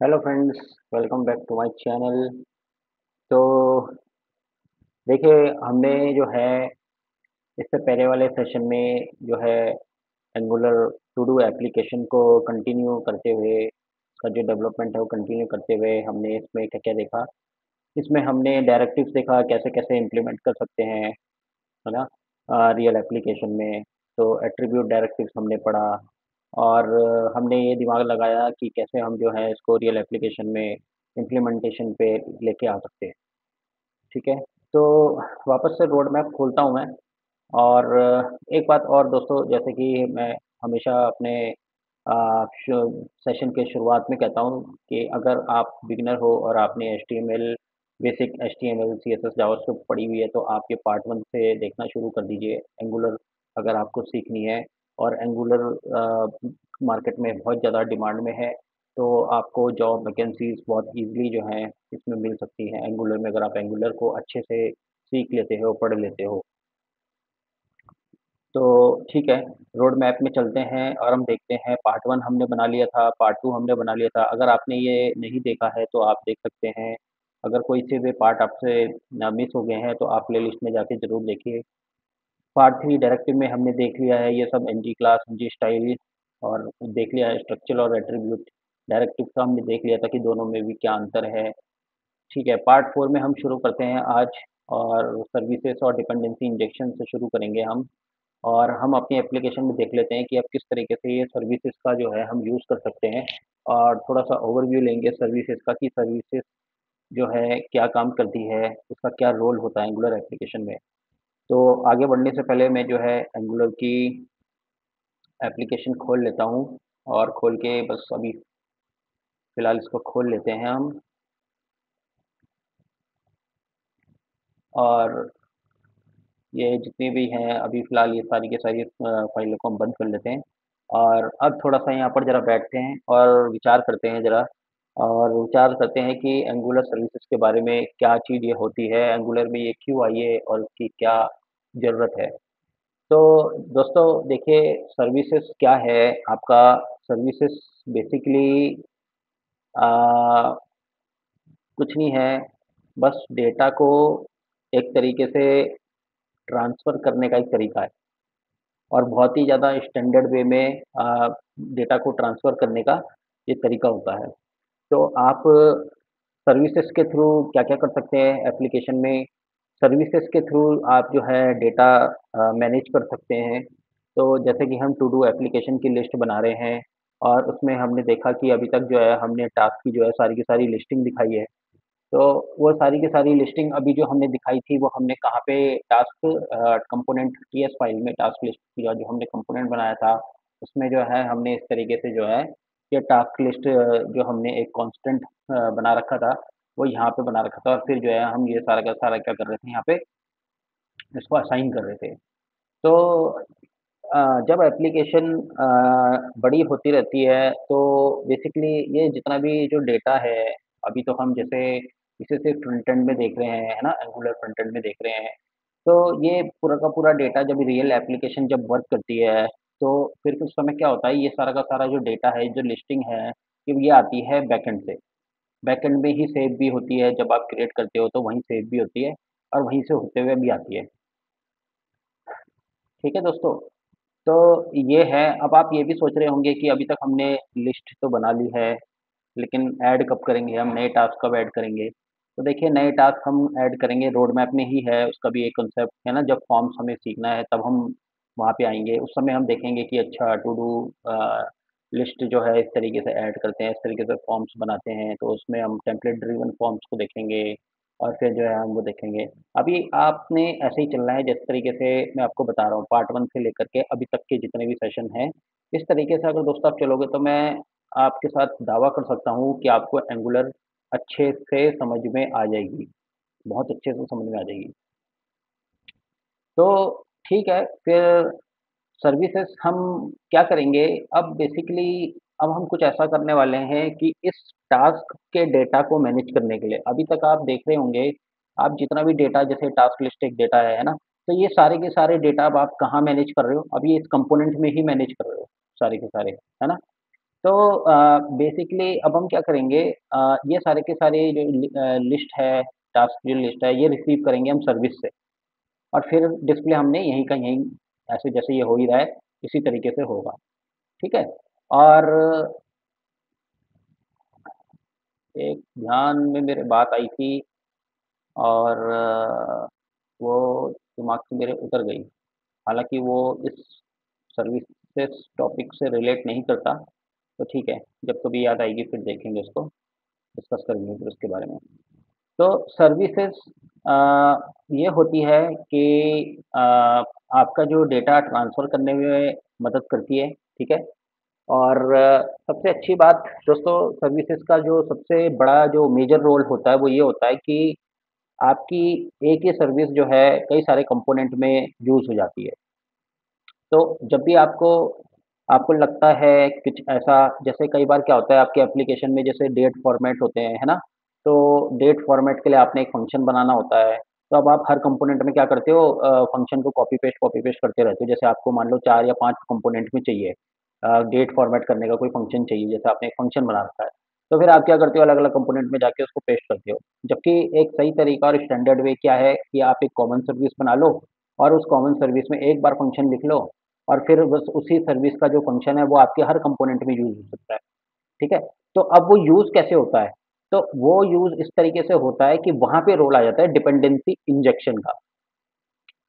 Hello friends, welcome back to my channel. तो देखिए, हमने जो है इससे पहले वाले सेशन में जो है एंगुलर टू डू एप्लीकेशन को कंटिन्यू करते हुए उसका जो डेवलपमेंट है वो कंटिन्यू करते हुए हमने इसमें क्या क्या देखा। इसमें हमने डायरेक्टिव्स देखा, कैसे कैसे इम्प्लीमेंट कर सकते हैं, है ना, रियल एप्लीकेशन में। तो एट्रीब्यूट डायरेक्टिव्स हमने पढ़ा और हमने ये दिमाग लगाया कि कैसे हम जो है इसको रियल एप्लीकेशन में इम्प्लीमेंटेशन पे लेके आ सकते हैं। ठीक है, तो वापस से रोड मैप खोलता हूँ मैं। और एक बात और दोस्तों, जैसे कि मैं हमेशा अपने सेशन के शुरुआत में कहता हूँ कि अगर आप बिगिनर हो और आपने HTML basic HTML CSS JavaScript पढ़ी हुई है तो आप ये पार्ट वन से देखना शुरू कर दीजिए। एंगुलर अगर आपको सीखनी है और एंगुलर मार्केट में बहुत ज़्यादा डिमांड में है, तो आपको जॉब वैकेंसीज बहुत इजीली जो हैं इसमें मिल सकती हैं एंगुलर में, अगर आप एंगुलर को अच्छे से सीख लेते हो, पढ़ लेते हो। तो ठीक है, रोड मैप में चलते हैं और हम देखते हैं। पार्ट 1 हमने बना लिया था, पार्ट 2 हमने बना लिया था। अगर आपने ये नहीं देखा है तो आप देख सकते हैं। अगर कोई से भी पार्ट आपसे मिस हो गए हैं तो आप प्लेलिस्ट में जाके ज़रूर देखिए। पार्ट 3 डायरेक्टिव में हमने देख लिया है ये सब, एनजी क्लास, एनजी स्टाइल, और देख लिया है स्ट्रक्चर और एट्रीब्यूट। डायरेक्टिव का हमने देख लिया था कि दोनों में भी क्या अंतर है। ठीक है, पार्ट 4 में हम शुरू करते हैं आज, और सर्विसेज और डिपेंडेंसी इंजेक्शन से शुरू करेंगे हम। और हम अपनी एप्लीकेशन में देख लेते हैं कि अब किस तरीके से ये सर्विसेज का जो है हम यूज़ कर सकते हैं। और थोड़ा-सा ओवरव्यू लेंगे सर्विसेज का कि सर्विसेज जो है क्या काम करती है, उसका क्या रोल होता है एंगुलर एप्लीकेशन में। तो आगे बढ़ने से पहले मैं जो है एंगुलर की एप्लीकेशन खोल लेता हूँ, और खोल के बस अभी फ़िलहाल इसको खोल लेते हैं हम। और ये जितनी भी हैं अभी फ़िलहाल ये सारी की सारी फ़ाइलों को हम बंद कर लेते हैं। और अब थोड़ा-सा यहाँ पर ज़रा बैठते हैं और विचार करते हैं ज़रा, और विचार करते हैं कि एंगुलर सर्विसेज़ के बारे में क्या चीज़ ये होती है, एंगुलर में ये क्यों आई है और इसकी क्या ज़रूरत है। तो दोस्तों देखिए, सर्विसेज़ क्या है आपका। सर्विसेज़ बेसिकली अ, कुछ नहीं है, बस डेटा को एक तरीके से ट्रांसफ़र करने का एक तरीका है। और बहुत ही ज़्यादा स्टैंडर्ड वे में डेटा को ट्रांसफ़र करने का ये तरीका होता है। तो आप सर्विसेज़ के थ्रू क्या-क्या कर सकते हैं एप्लीकेशन में। सर्विसेज़ के थ्रू आप जो है डेटा मैनेज कर सकते हैं। तो जैसे कि हम टू डू एप्लीकेशन की लिस्ट बना रहे हैं, और उसमें हमने देखा कि अभी तक जो है हमने टास्क की जो है सारी की सारी लिस्टिंग दिखाई है। तो वो सारी की सारी लिस्टिंग अभी जो हमने दिखाई थी वो हमने कहाँ पे, टास्क कंपोनेंट टीएस फाइल में टास्क लिस्ट का जो हमने कंपोनेंट बनाया था, उसमें जो है हमने इस तरीके से जो है ये टास्क लिस्ट जो हमने एक कांस्टेंट बना रखा था, वो यहाँ पे बना रखा था। और फिर जो है हम ये सारा का सारा क्या कर रहे थे यहाँ पे, इसको असाइन कर रहे थे। तो जब एप्लीकेशन बड़ी होती रहती है तो बेसिकली ये जितना भी जो डेटा है, अभी तो हम जैसे इसे सिर्फ फ्रंट एंड में देख रहे हैं, है ना, एंगुलर फ्रंट एंड में देख रहे हैं। तो ये पूरा का पूरा डेटा जब रियल एप्लीकेशन जब वर्क करती है, तो फिर उस समय क्या होता है, ये सारा का सारा जो डेटा है, जो लिस्टिंग है, ये आती है बैकएंड से। बैकएंड में ही सेव भी होती है, जब आप क्रिएट करते हो तो वहीं सेव भी होती है, और वहीं से होते हुए भी आती है। ठीक है दोस्तों? तो ये है। अब आप ये भी सोच रहे होंगे कि अभी तक हमने लिस्ट तो बना ली है, लेकिन ऐड कब करेंगे, हम नए टास्क कब ऐड करेंगे? तो देखिए, नए टास्क हम ऐड करेंगे, रोड मैप में ही है, उसका भी एक कांसेप्ट है ना, जब फॉर्म्स हमें सीखना है तब हम वहाँ पे आएँगे। उस समय हम देखेंगे कि अच्छा टू डू लिस्ट जो है इस तरीके से ऐड करते हैं, इस तरीके से फॉर्म्स बनाते हैं, तो उसमें हम टेम्पलेट ड्रिवन फॉर्म्स को देखेंगे, और फिर जो है हम वो देखेंगे। अभी आपने ऐसे ही चलना है जिस तरीके से मैं आपको बता रहा हूँ, पार्ट 1 से लेकर के अभी तक के जितने भी सेशन हैं, इस तरीके से अगर दोस्तों आप चलोगे तो मैं आपके साथ दावा कर सकता हूँ कि आपको एंगुलर अच्छे से समझ में आ जाएगी, बहुत अच्छे से समझ में आ जाएगी। तो ठीक है, फिर सर्विसेज़ हम क्या करेंगे, अब बेसिकली अब हम कुछ ऐसा करने वाले हैं कि इस टास्क के डेटा को मैनेज करने के लिए, अभी तक आप देख रहे होंगे, आप जितना भी डेटा, जैसे टास्क लिस्ट एक डेटा है ना? तो ये सारे के सारे डेटा अब आप कहाँ मैनेज कर रहे हो? अभी इस कंपोनेंट में ही मैनेज कर रहे हो, सारे के सारे, है ना? तो बेसिकली अब हम क्या करेंगे, ये सारे के सारे जो लिस्ट है, टास्क जो लिस्ट है, ये रिसीव करेंगे हम सर्विस से, और फिर डिस्प्ले हमने यहीं का यहीं, ऐसे जैसे ये हो ही रहा है, इसी तरीके से होगा, ठीक है? और एक ध्यान में मेरे बात आई थी, और वो दिमाग से मेरे उतर गई। हालाँकि वो इस सर्विसेज़ टॉपिक से रिलेट नहीं करता, तो ठीक है, जब कभी याद आएगी फिर देखेंगे उसको, डिस्कस करेंगे फिर उसके बारे में। तो सर्विसेज़ ये होती है कि अ, आपका जो डेटा ट्रांसफ़र करने में मदद करती है, ठीक है? और सबसे अच्छी बात दोस्तों, सर्विसेज़ का जो सबसे बड़ा जो मेजर रोल होता है, वो ये होता है कि आपकी एक ही सर्विस जो है, कई सारे कंपोनेंट में यूज़ हो जाती है। तो जब भी आपको आपको लगता है कुछ ऐसा, जैसे कई बार क्या होता है आपके एप्लीकेशन में, जैसे डेट फॉर्मेट होते हैं, है ना? तो डेट फॉर्मेट के लिए आपने एक फ़ंक्शन बनाना होता है, तो अब आप हर कंपोनेंट में क्या करते हो, फ़ंक्शन को कॉपी पेस्ट करते रहते हो। जैसे आपको मान लो 4 या 5 कंपोनेंट में चाहिए, डेट फॉर्मेट करने का कोई फ़ंक्शन चाहिए, जैसे आपने एक फ़ंक्शन बना रखा है। तो फिर आप क्या करते हो, अलग-अलग कंपोनेंट में जाके उसको पेस्ट करते हो। जबकि एक सही तरीका और स्टैंडर्ड वे क्या है कि आप एक कॉमन सर्विस बना लो, और उस कॉमन सर्विस में एक बार फ़ंक्शन लिख लो, और फिर बस उसी सर्विस का जो फ़ंक्शन है वो आपके हर कंपोनेंट में यूज़ हो सकता है, ठीक है? तो अब वो यूज़ कैसे होता है? तो वो यूज़ इस तरीके से होता है कि वहाँ पे रोल आ जाता है डिपेंडेंसी इंजेक्शन का,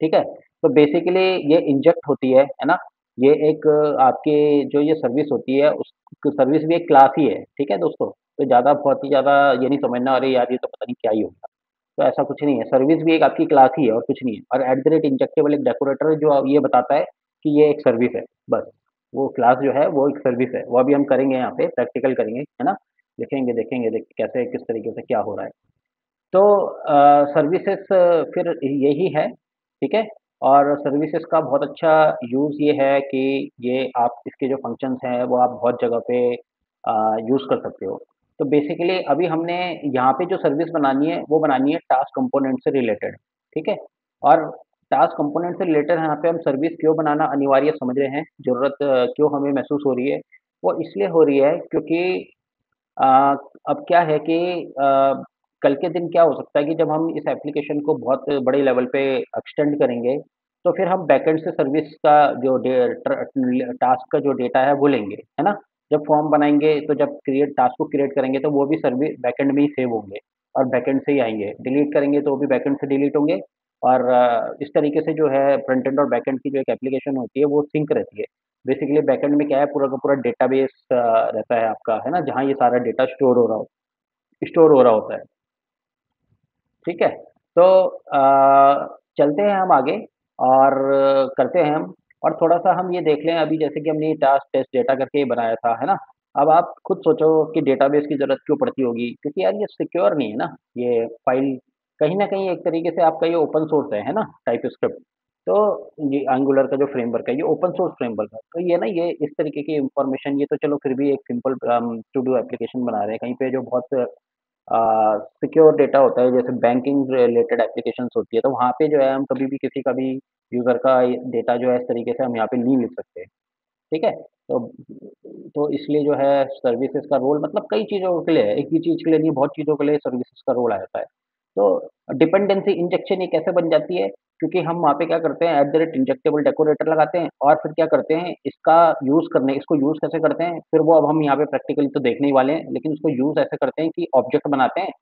ठीक है? तो बेसिकली ये इंजेक्ट होती है ना? ये एक आपके जो ये सर्विस होती है, उस सर्विस भी एक क्लास ही है, ठीक है दोस्तों? तो ज़्यादा बहुत ही ज़्यादा ये नहीं समझना, अरे यार ये तो पता नहीं क्या ही हो गया। तो ऐसा कुछ नहीं है, सर्विस भी एक आपकी क्लास ही है और कुछ नहीं है, और एट द रेट इंजेक्टेबल एक डेकोरेटर है जो ये बताता है कि ये एक सर्विस है, बस। वो क्लास जो है वो एक सर्विस है, वो अभी हम करेंगे यहाँ पे प्रैक्टिकल करेंगे, है ना? देखेंगे कैसे किस तरीके से क्या हो रहा है। तो सर्विसेज़ फिर यही है, ठीक है? और सर्विसेज़ का बहुत अच्छा यूज़ ये है कि ये आप इसके जो फंक्शंस हैं वो आप बहुत जगह पे यूज़ कर सकते हो। तो बेसिकली अभी हमने यहाँ पे जो सर्विस बनानी है, वो बनानी है टास्क कंपोनेंट से रिलेटेड, ठीक है? और टास्क कंपोनेंट से रिलेटेड यहाँ पे हम सर्विस क्यों बनाना अनिवार्य समझ रहे हैं, ज़रूरत क्यों हमें महसूस हो रही है? वो इसलिए हो रही है क्योंकि अ, अब क्या है कि कल के दिन क्या हो सकता है कि जब हम इस एप्लीकेशन को बहुत बड़े लेवल पे एक्सटेंड करेंगे, तो फिर हम बैकएंड से सर्विस का जो टास्क का जो डेटा है वो लेंगे, है ना? जब फॉर्म बनाएँगे तो जब क्रिएट टास्क को क्रिएट करेंगे तो वो भी बैकएंड में ही सेव होंगे, और बैकएंड से ही आएँगे। डिलीट करेंगे तो वो भी बैकएंड से डिलीट होंगे, और इस तरीके से जो है फ्रंट एंड और बैकएंड की जो एक एप्लीकेशन होती है वो सिंक रहती है। बेसिकली बैकएंड में क्या है, पूरा का पूरा डेटाबेस रहता है आपका, है ना? जहाँ ये सारा डेटा स्टोर हो रहा होता है, ठीक है? तो चलते हैं हम आगे, और करते हैं हम, और थोड़ा-सा हम ये देख लें अभी, जैसे कि हमने ये टास्क टेस्ट डेटा करके बनाया था, है ना? अब आप खुद सोचो कि डेटाबेस की ज़रूरत क्यों पड़ती होगी? क्योंकि यार ये सिक्योर नहीं है ना, ये फ़ाइल कहीं न कहीं एक तरीके से आपका ये ओपन सोर्स है ना? टाइपस्क्रिप्ट। तो ये एंगुलर का जो फ्रेमवर्क है, ये ओपन सोर्स फ्रेमवर्क है। तो ये ना, ये इस तरीके की इन्फॉर्मेशन, ये तो चलो फिर भी एक सिंपल टू डू एप्लीकेशन बना रहे हैं, कहीं पे जो बहुत सिक्योर डेटा होता है, जैसे बैंकिंग रिलेटेड एप्लीकेशंस होती है, तो वहाँ पे जो है हम कभी भी किसी का भी यूज़र का डेटा जो है इस तरीके से हम यहाँ पे नहीं लिख सकते, ठीक है? तो इसलिए जो है सर्विसेज़ का रोल मतलब कई चीज़ों के लिए है, एक ही चीज़ के लिए नहीं, बहुत चीज़ों के लिए सर्विसेज़ का रोल आ जाता है। तो डिपेंडेंसी इंजेक्शन ये कैसे बन जाती है? क्योंकि हम वहाँ पे क्या करते हैं, at the rate injectable decorator लगाते हैं, और फिर क्या करते हैं, इसको यूज़ कैसे करते हैं, फिर वो अब हम यहाँ पे प्रैक्टिकली तो देखने ही वाले हैं, लेकिन इसको यूज़ ऐसे करते हैं कि ऑब्जेक्ट बनाते हैं,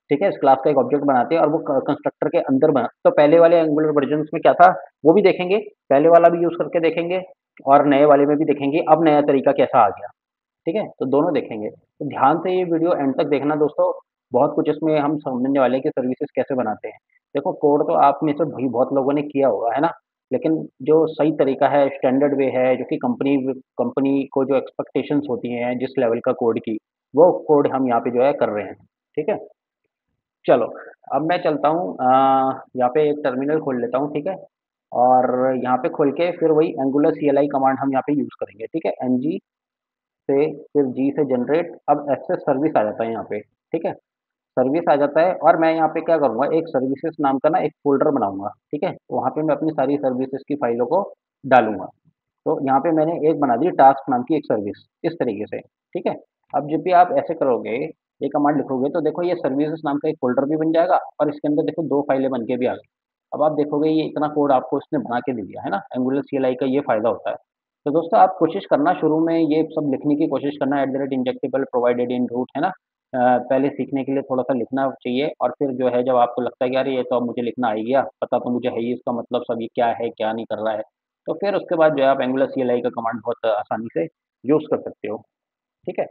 ठीक है? इस क्लास का एक ऑब्जेक्ट बनाते हैं, और वो क कंस्ट्रक्टर के अंदर बना, तो पहले वाले एंगुलर वर्ज़न्स में क्या था, वो भी देखेंगे, पहले वाला भी यूज़ करके देखेंगे, और नए वाले में भी देखेंगे, अब नया तरीका कैसा आ गया, ठीक है? तो दोनों देखेंगे। तो ध्यान से ये वीडियो एंड तक देखना दोस्तों, बहुत कुछ इसमें हम समझने वाले हैं कि सर्विसेज़ कैसे बनाते हैं। देखो, कोड तो आप में से भी बहुत लोगों ने किया होगा, है ना? लेकिन जो सही तरीका है, स्टैंडर्ड वे है, जो कि कंपनी को जो एक्सपेक्टेशंस होती हैं, जिस लेवल का कोड की, वो कोड हम यहाँ पे जो है कर रहे हैं, ठीक है? चलो, अब मैं चलता हूँ, यहाँ पे एक टर्मिनल खोल लेता हूँ, ठीक है? और यहाँ पे खोल के फिर वही एंगुलर CLI कमांड हम यहाँ पे यूज़ करेंगे, ठीक है? ng से फिर G से जनरेट, अब एस से सर्विस आ जाता है यहाँ पे, ठीक है? सर्विस आ जाता है, और मैं यहाँ पे क्या करूँगा, एक सर्विसेज़ नाम का ना एक फ़ोल्डर बनाऊँगा, ठीक है? वहाँ पे मैं अपनी सारी सर्विसेज़ की फ़ाइलों को डालूँगा, तो यहाँ पे मैंने एक बना दी टास्क नाम की एक सर्विस, इस तरीके से, ठीक है? अब जब भी आप ऐसे करोगे, ये कमांड लिखोगे तो देखो ये सर्विसेज़ नाम का एक फ़ोल्डर भी बन जाएगा और इसके अंदर देखो 2 फाइलें बन के भी आ गई। अब आप देखोगे ये इतना कोड आपको इसने बना के दे दिया, है ना? एंगुलर CLI का ये फ़ायदा होता है। तो दोस्तों आप कोशिश करना शुरू में ये सब लिखने की कोशिश करना @injectable प्रोवाइडेड इन रूट, है ना? पहले सीखने के लिए थोड़ा-सा लिखना चाहिए और फिर जो है जब आपको लगता है कि अरे ये तो अब मुझे लिखना आ ही गया, पता तो मुझे है ही इसका मतलब सब ये क्या है, क्या नहीं कर रहा है। तो फिर उसके बाद जो है आप एंगुलर CLI का कमांड बहुत आसानी से यूज़ कर सकते हो, ठीक है?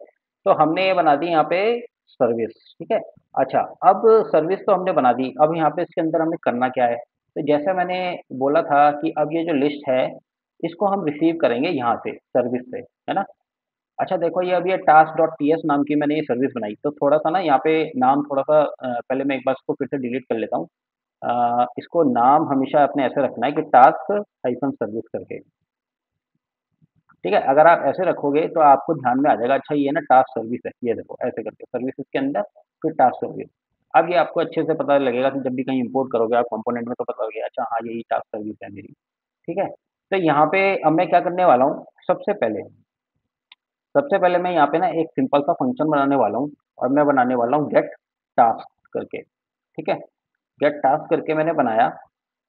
तो हमने ये बना दी यहाँ पे सर्विस, ठीक है? अच्छा, अब सर्विस तो हमने बना दी, अब यहाँ पे इसके अंदर हमें करना क्या है? तो जैसा मैंने बोला था कि अब ये जो लिस्ट है, इसको हम रिसीव करेंगे यहाँ से, सर्विस से, है ना? अच्छा देखो ये अब ये task.ts नाम की मैंने ये सर्विस बनाई, तो थोड़ा-सा ना यहाँ पे नाम थोड़ा-सा पहले मैं एक बार इसको फिर से डिलीट कर लेता हूँ। इसको नाम हमेशा अपने ऐसे रखना है कि टास्क हाइफ़न सर्विस करके, ठीक है? अगर आप ऐसे रखोगे तो आपको ध्यान में आ जाएगा अच्छा ये ना टास्क सर्विस है, ये देखो ऐसे करके सर्विसेज़ के अंदर फिर टास्क सर्विस। अब ये आपको अच्छे से पता लगेगा कि जब भी कहीं इम्पोर्ट करोगे आप कंपोनेंट में तो पता लगेगा अच्छा हाँ, यही टास्क सर्विस है मेरी, ठीक है? तो यहाँ पे अब मैं क्या करने वाला हूँ, सबसे पहले मैं यहाँ पे ना एक सिंपल सा फंक्शन बनाने वाला हूँ और मैं बनाने वाला हूँ गेट टास्क करके, ठीक है? गेट टास्क करके मैंने बनाया,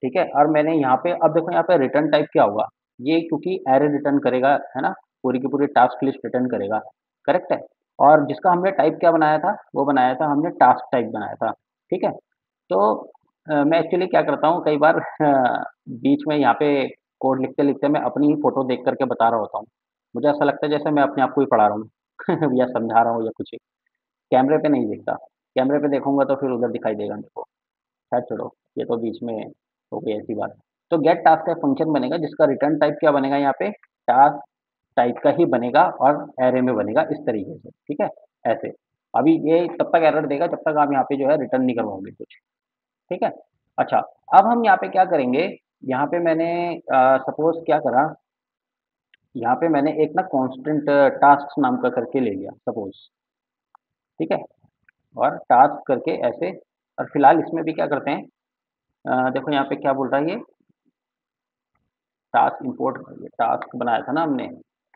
ठीक है? और मैंने यहाँ पे अब देखो यहाँ पे रिटर्न टाइप क्या होगा? ये क्योंकि अरे रिटर्न करेगा, है ना? पूरी की पूरी टास्क लिस्ट रिटर्न करेगा, करेक्ट है? और जिसका हमने टाइप क्या बनाया था? वो बनाया था हमने टास्क टाइप बनाया था, ठीक है? तो मैं एक्चुअली क्या करता हूँ कई बार बीच में यहाँ पे कोड लिखते-लिखते मैं अपनी ही फ़ोटो देख कर के बता रहा होता हूँ। मुझे ऐसा लगता है जैसे मैं अपने आप को ही पढ़ा रहा हूँ या समझा रहा हूँ या कुछ। कैमरे पे नहीं दिखता, कैमरे पे देखूँगा तो फिर उधर दिखाई देगा मेरे को। खैर छोड़ो, ये तो बीच में हो गई ऐसी बात। तो गेट टास्क का एक फंक्शन बनेगा जिसका रिटर्न टाइप क्या बनेगा यहाँ पे? टास्क टाइप का ही बनेगा और अरे में बनेगा इस तरीके से, ठीक है? ऐसे। अभी ये तब तक एरर देगा जब तक आप यहाँ पे जो है रिटर्न नहीं करवाओगे कुछ, ठीक है? अच्छा, अब हम यहाँ पे क्या करेंगे, यहाँ पे मैंने सपोज़ क्या करा, यहाँ पे मैंने एक ना कांस्टेंट टास्क्स नाम का करके ले लिया सपोज़, ठीक है? और टास्क करके ऐसे और फिलहाल इसमें भी क्या करते हैं देखो यहाँ पे क्या बोल रहा है ये टास्क इंपोर्ट ये टास्क बनाया था ना हमने,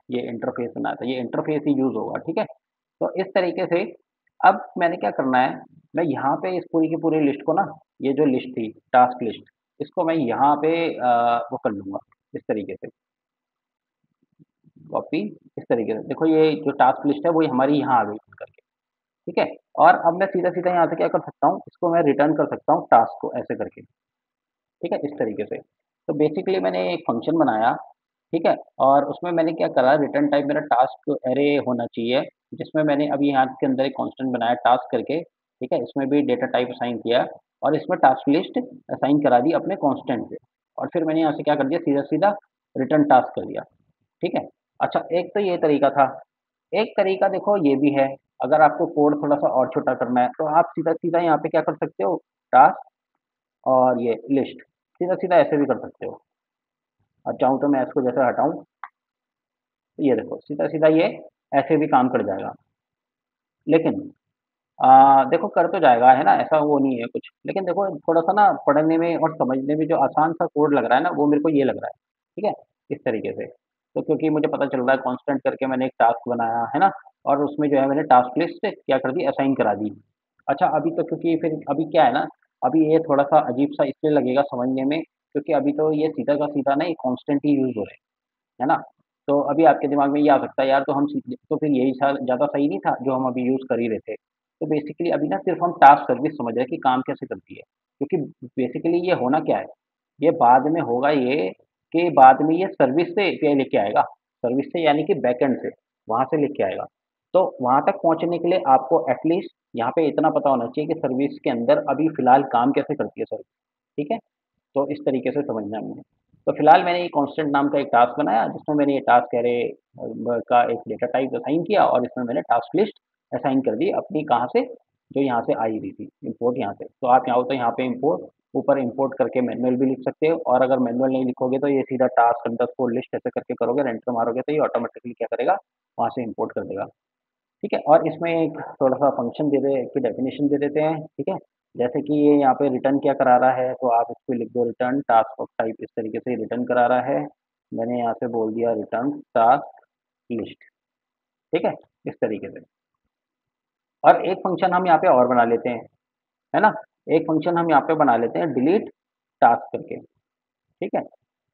ये इंटरफ़ेस बनाया था, ये इंटरफ़ेस ही यूज़ होगा, ठीक है? तो इस तरीके से अब मैंने क्या करना है, मैं यहाँ पे इस पूरी की पूरी लिस्ट को ना, ये जो लिस्ट थी टास्क लिस्ट, इसको मैं यहाँ पे वो कर लूँगा, इस तरीके से, कॉपी इस तरीके से। देखो ये जो टास्क लिस्ट है वो हमारी यहाँ आ गई बन करके, ठीक है? और अब मैं सीधा-सीधा यहाँ से क्या कर सकता हूँ, इसको मैं रिटर्न कर सकता हूँ टास्क को ऐसे करके। ठीक है? इस तरीके से। तो बेसिकली मैंने एक फ़ंक्शन बनाया, ठीक है? और उसमें मैंने क्या करा रिटर्न टाइप मेरा टास्क अरे होना चाहिए, जिसमें मैंने अभी यहाँ के अंदर एक कांस्टेंट बनाया टास्क करके, ठीक है? इसमें भी डेटा टाइप असाइन किया और इसमें टास्क लिस्ट असाइन करा दी अपने कांस्टेंट से और फिर मैंने यहाँ से क्या कर दिया सीधा-सीधा रिटर्न टास्क कर दिया, ठीक है? अच्छा एक तो ये तरीका था। एक तरीका देखो ये भी है, अगर आपको कोड थोड़ा-सा और छोटा करना है, तो आप सीधा-सीधा यहाँ पे क्या कर सकते हो टास्क और ये लिस्ट, सीधा-सीधा ऐसे भी कर सकते हो। अब चाहूँ तो मैं इसको जैसे हटाऊँ, तो ये देखो सीधा-सीधा ये ऐसे भी काम कर जाएगा। लेकिन देखो कर तो जाएगा, है ना? ऐसा वो नहीं है कुछ। लेकिन देखो थोड़ा-सा ना पढ़ने में और समझने में जो आसान सा कोड लग रहा है ना, वो मेरे को ये लग रहा है। ठीक है? इस तरीके से। तो क्योंकि मुझे पता चल रहा है कांस्टेंट करके मैंने एक टास्क बनाया, है ना? और उसमें जो है मैंने टास्क लिस्ट क्या कर दी असाइन करा दी। अच्छा अभी तो क्योंकि फिर अभी क्या है ना, अभी ये थोड़ा-सा अजीब-सा इसलिए लगेगा समझने में क्योंकि अभी तो ये सीधा का सीधा ना ये कांस्टेंट ही यूज़ हो रहे हैं। है ना? तो अभी आपके दिमाग में ये आ सकता है यार तो हम सीख तो फिर यही ज़्यादा सही नहीं था जो हम अभी यूज़ कर ही रहे थे। तो बेसिकली अभी ना सिर्फ़ हम टास्क सर्विस समझ रहे हैं कि काम कैसे करती है। क्योंकि बेसिकली ये होना क्या है, ये बाद में होगा ये कि बाद में ये सर्विस से एपीआई लेके आएगा। सर्विस से यानी कि बैकएंड से, वहाँ से लेके आएगा। तो वहाँ तक पहुँचने के लिए आपको एटलीस्ट यहाँ पे इतना पता होना चाहिए कि सर्विस के अंदर अभी फ़िलहाल काम कैसे करती है सर्विस, ठीक है? तो इस तरीके से समझना है हमें। तो फिलहाल मैंने ये कांस्टेंट नाम का एक टास्क बनाया जिसमें मैंने ये टास्क अरे का एक डेटा टाइप असाइन किया और इसमें मैंने टास्क लिस्ट असाइन कर दी अपनी कहाँ से, जो यहाँ से आई हुई थी, इम्पोर्ट यहाँ से। तो आप चाहो तो यहाँ पे इम्पोर्ट ऊपर इम्पोर्ट करके मैनुअल भी लिख सकते हो और अगर मैनुअल नहीं लिखोगे तो ये सीधा टास्क अंडरस्कोर लिस्ट ऐसे करके करोगे, एंटर मारोगे तो ये ऑटोमेटिकली क्या करेगा, वहाँ से इम्पोर्ट कर देगा। ठीक है? और इसमें एक थोड़ा-सा फ़ंक्शन दे दे की डेफ़िनिशन दे देते हैं, ठीक है? जैसे कि ये यहाँ पे रिटर्न क्या करा रहा है, तो आप इस पे लिख दो रिटर्न टास्क ऑफ टाइप इस तरीके से रिटर्न करा रहा है मैंने यहाँ से बोल दिया रिटर्न टास्क लिस्ट। ठीक है, इस तरीके से। और एक फंक्शन हम यहाँ पे और बना लेते हैं, है ना? एक फंक्शन हम यहाँ पे बना लेते हैं डिलीट टास्क करके। ठीक है,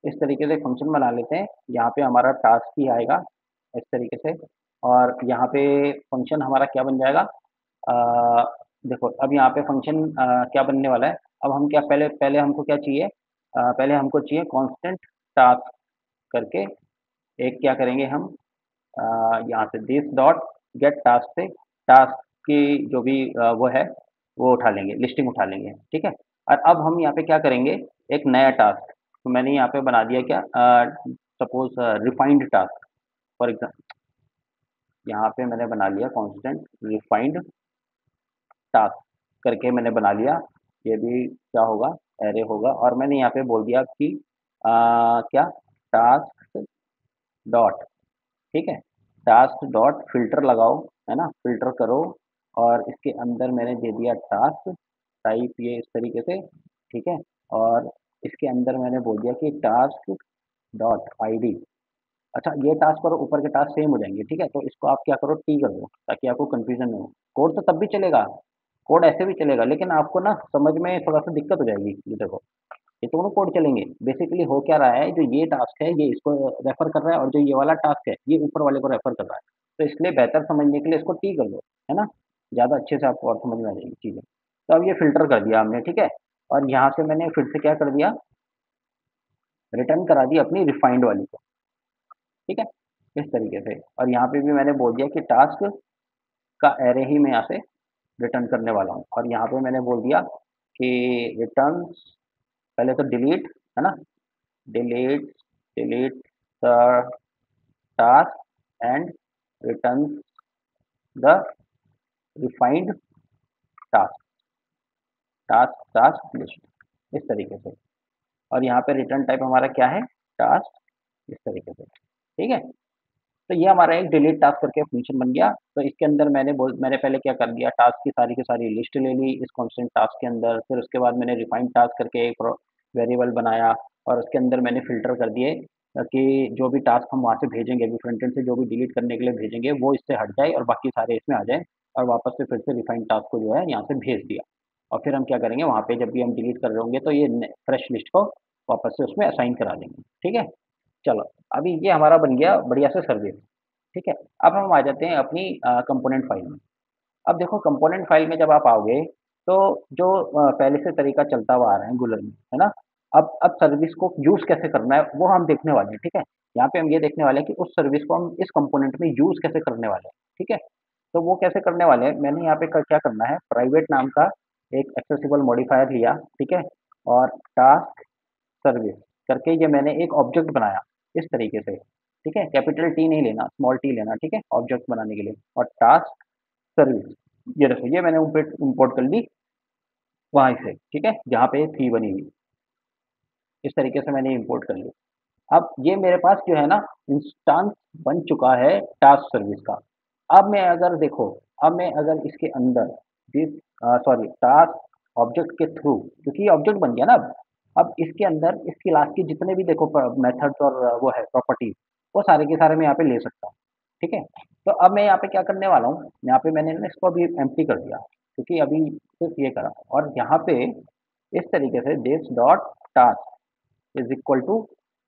इस तरीके से फंक्शन बना लेते हैं, यहाँ पे हमारा टास्क ही आएगा इस तरीके से। और यहाँ पे फंक्शन हमारा क्या बन जाएगा, अ, देखो अब यहाँ पे फंक्शन क्या बनने वाला है। अब हम क्या, पहले पहले हमको क्या चाहिए, पहले हमको चाहिए कांस्टेंट टास्क करके। एक क्या करेंगे हम, यहाँ से दिस डॉट गेट टास्क से टास्क की जो भी वो है वो उठा लेंगे, लिस्टिंग उठा लेंगे। ठीक है, और अब हम यहाँ पे क्या करेंगे, एक नया टास्क। तो मैंने यहाँ पे बना दिया क्या, suppose refined task for example. यहाँ पे मैंने बना लिया कांस्टेंट रिफाइंड टास्क करके मैंने बना लिया। ये भी क्या होगा, एरे होगा। और मैंने यहाँ पे बोल दिया कि क्या, टास्क डॉट, ठीक है, टास्क डॉट फ़िल्टर लगाओ, है ना? फ़िल्टर करो। और इसके अंदर मैंने दे दिया टास्क टाइप ये इस तरीके से, ठीक है? और इसके अंदर मैंने बोल दिया कि टास्क डॉट आईडी। अच्छा, ये टास्क और ऊपर के टास्क सेम हो जाएँगे, ठीक है? तो इसको आप क्या करो, टी कर दो ताकि आपको कन्फ्यूज़न नहीं हो। कोड तो तब भी चलेगा, कोड ऐसे भी चलेगा, लेकिन आपको ना समझ में थोड़ा-सा दिक्कत हो जाएगी। ये देखो, ये दोनों कोड चलेंगे। बेसिकली हो क्या रहा है, जो ये टास्क है ये इसको रेफर कर रहा है, और जो ये वाला टास्क है ये ऊपर वाले को रेफर कर रहा है। तो इसलिए बेहतर समझने के लिए इसको टी कर लो, है ना? ज़्यादा अच्छे से आपको और समझ में आ जाएगी चीज़ें। तो अब ये फ़िल्टर कर दिया हमने, ठीक है? और यहाँ से मैंने फिर से क्या कर दिया, रिटर्न करा दी अपनी रिफाइंड वाली को, ठीक है? इस तरीके से। और यहाँ पे भी मैंने बोल दिया कि टास्क का एरे ही मैं यहाँ से रिटर्न करने वाला हूँ। और यहाँ पे मैंने बोल दिया कि रिटर्न्स, पहले तो डिलीट, है ना? Delete delete the task and return the refined task, task task list, इस तरीके से। और यहाँ पे रिटर्न टाइप हमारा क्या है, टास्क, इस तरीके से। ठीक है, तो ये हमारा एक डिलीट टास्क करके फंक्शन बन गया। तो इसके अंदर मैंने पहले क्या कर दिया, टास्क की सारी लिस्ट ले ली इस कांस्टेंट टास्क के अंदर। फिर उसके बाद मैंने रिफाइंड टास्क करके एक वेरिएबल बनाया, और उसके अंदर मैंने फ़िल्टर कर दिए कि जो भी टास्क हम वहाँ से भेजेंगे, अभी फ्रंट एंड से जो भी डिलीट करने के लिए भेजेंगे वो इससे हट जाए और बाकी सारे इसमें आ जाएँ। और वापस से फिर से रिफाइंड टास्क को जो है यहाँ से भेज दिया। और फिर हम क्या करेंगे, वहाँ पे जब भी हम डिलीट कर रहे होंगे तो ये फ्रेश लिस्ट को वापस से उसमें असाइन करा देंगे। ठीक है, चलो अभी ये हमारा बन गया बढ़िया से सर्विस। ठीक है, अब हम आ जाते हैं अपनी कंपोनेंट फ़ाइल में। अब देखो कंपोनेंट फ़ाइल में जब आप आओगे, तो जो पहले से तरीका चलता हुआ आ रहा है एंगुलर में, है ना? अब सर्विस को यूज़ कैसे करना है वो हम देखने वाले हैं, ठीक है? यहाँ पे हम ये देखने वाले हैं कि उस सर्विस को हम इस कंपोनेंट में यूज़ कैसे करने वाले हैं, ठीक है? तो वो कैसे करने वाले हैं, मैंने यहाँ पे क्या करना है, प्राइवेट नाम का एक एक्सेसिबल मॉडिफायर लिया, ठीक है? और टास्क सर्विस करके ये मैंने एक ऑब्जेक्ट बनाया इस तरीके से, ठीक है? कैपिटल टी नहीं लेना, स्मॉल टी लेना, ठीक है? ऑब्जेक्ट बनाने के लिए। और टास्क सर्विस, ये देखो ये मैंने इम्पोर्ट कर ली वहाँ से, ठीक है? जहाँ पे थी बनी हुई, इस तरीके से मैंने इम्पोर्ट कर ली। अब ये मेरे पास जो है ना इंस्टेंस बन चुका है टास्क सर्विस का। अब मैं अगर देखो, अब मैं अगर इसके अंदर दिस सॉरी टास्क ऑब्जेक्ट के थ्रू, क्योंकि ये ऑब्जेक्ट बन गया ना अब इसके अंदर इस क्लास के जितने भी देखो मेथड्स और वो है प्रॉपर्टीज, वो सारे के सारे मैं यहाँ पे ले सकता हूँ। ठीक है, तो अब मैं यहाँ पे क्या करने वाला हूँ, यहाँ पे मैंने ना इसको अभी एम्प्टी कर दिया, क्योंकि अभी सिर्फ ये करा। और यहाँ पे इस तरीके से this dot task is equal to,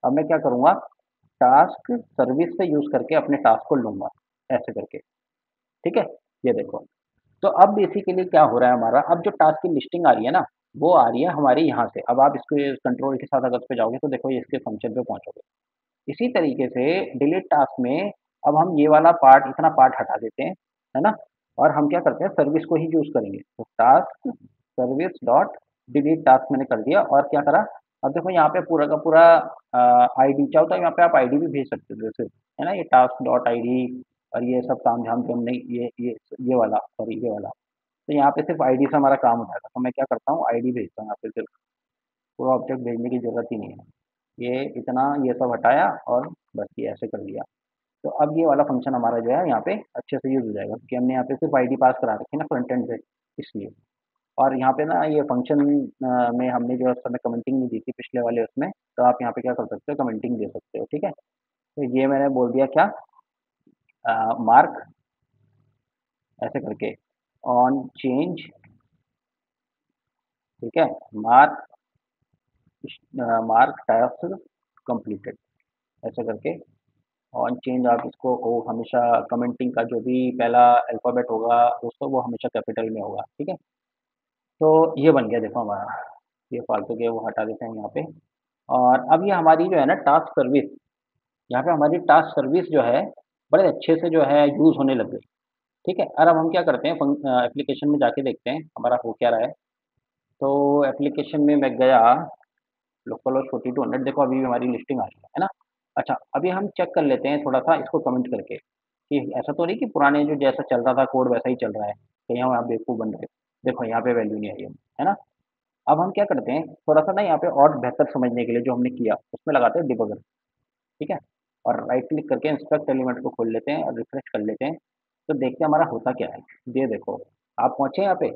अब मैं क्या करूँगा, टास्क सर्विस से यूज़ करके अपने टास्क को लूँगा, ऐसे करके, ठीक है? ये देखो, तो अब बेसिकली क्या हो रहा है हमारा, अब जो टास्क की लिस्टिंग आ रही है ना, वो आ रही है हमारी यहाँ से। अब आप इसको कंट्रोल के साथ अगर इस पे जाओगे तो देखो ये इसके फंक्शन पे पहुँचोगे। इसी तरीके से डिलीट टास्क में अब हम ये वाला पार्ट, इतना पार्ट हटा देते हैं, है ना? और हम क्या करते हैं, सर्विस को ही यूज़ करेंगे। तो task service dot delete task मैंने कर दिया, और क्या करा, अब देखो यहाँ पे पूरा का पूरा आईडी चाहो तो यहाँ पे आप आईडी भी भेज सकते हो जैसे, है ना? ये टास्क डॉट आईडी और ये सब तामझाम से हमने ये वाला, सॉरी ये वाला। तो यहाँ पे सिर्फ आईडी से हमारा काम हो जाएगा। तो मैं क्या करता हूँ, आईडी भेजता हूँ यहाँ पे सिर्फ, पूरा ऑब्जेक्ट भेजने की ज़रूरत ही नहीं है। ये इतना ये सब हटाया और बस ये ऐसे कर दिया। तो अब ये वाला फंक्शन हमारा जो है यहाँ पे अच्छे से यूज़ हो जाएगा, क्योंकि हमने यहाँ पे सिर्फ आईडी पास करा रखी है ना फ्रंट एंड से, इसलिए। और यहाँ पे ना ये फंक्शन में हमने जो है उस समय कमेंटिंग नहीं दी थी पिछले वाले उसमें, तो आप यहाँ पे क्या कर सकते हो, कमेंटिंग दे सकते हो, ठीक है। तो ये मैंने बोल दिया क्या, मार्क ऐसे करके ऑन चेंज, ठीक है, मार्क मार्क टास्क कंप्लीटेड ऐसे करके ऑन चेंज आप इसको वो हमेशा कमेंटिंग का जो भी पहला अल्फ़ाबेट होगा दोस्तों वो हमेशा कैपिटल में होगा, ठीक है। तो ये बन गया देखो हमारा, ये फालतू के वो हटा देते हैं यहाँ पे। और अब ये हमारी जो है ना टास्क सर्विस, यहाँ पे हमारी टास्क सर्विस जो है बड़े अच्छे से जो है यूज़ होने लग गई, ठीक है। और अब हम क्या करते हैं, एप्लीकेशन में जाके देखते हैं हमारा हो क्या रहा है। तो एप्लीकेशन में मैं गया, लोकल और 4200 देखो अभी भी हमारी लिस्टिंग आ रही है ना। अच्छा अभी हम चेक कर लेते हैं थोड़ा सा इसको कमेंट करके कि ऐसा तो नहीं कि पुराने जो जैसा चल रहा था कोड वैसा ही चल रहा है, कहीं हम आप बेवकूफ़ बन रहे। देखो यहाँ पे वैल्यू नहीं आई है ना। अब हम क्या करते हैं थोड़ा सा ना यहाँ पे और बेहतर समझने के लिए जो हमने किया उसमें लगाते हैं डिबगर, ठीक है। और राइट क्लिक करके इंस्पेक्ट एलिमेंट को खोल लेते हैं और रिफ्रेश कर लेते हैं। तो देखते हैं हमारा होता क्या है। ये देखो आप पहुँचे यहाँ पे,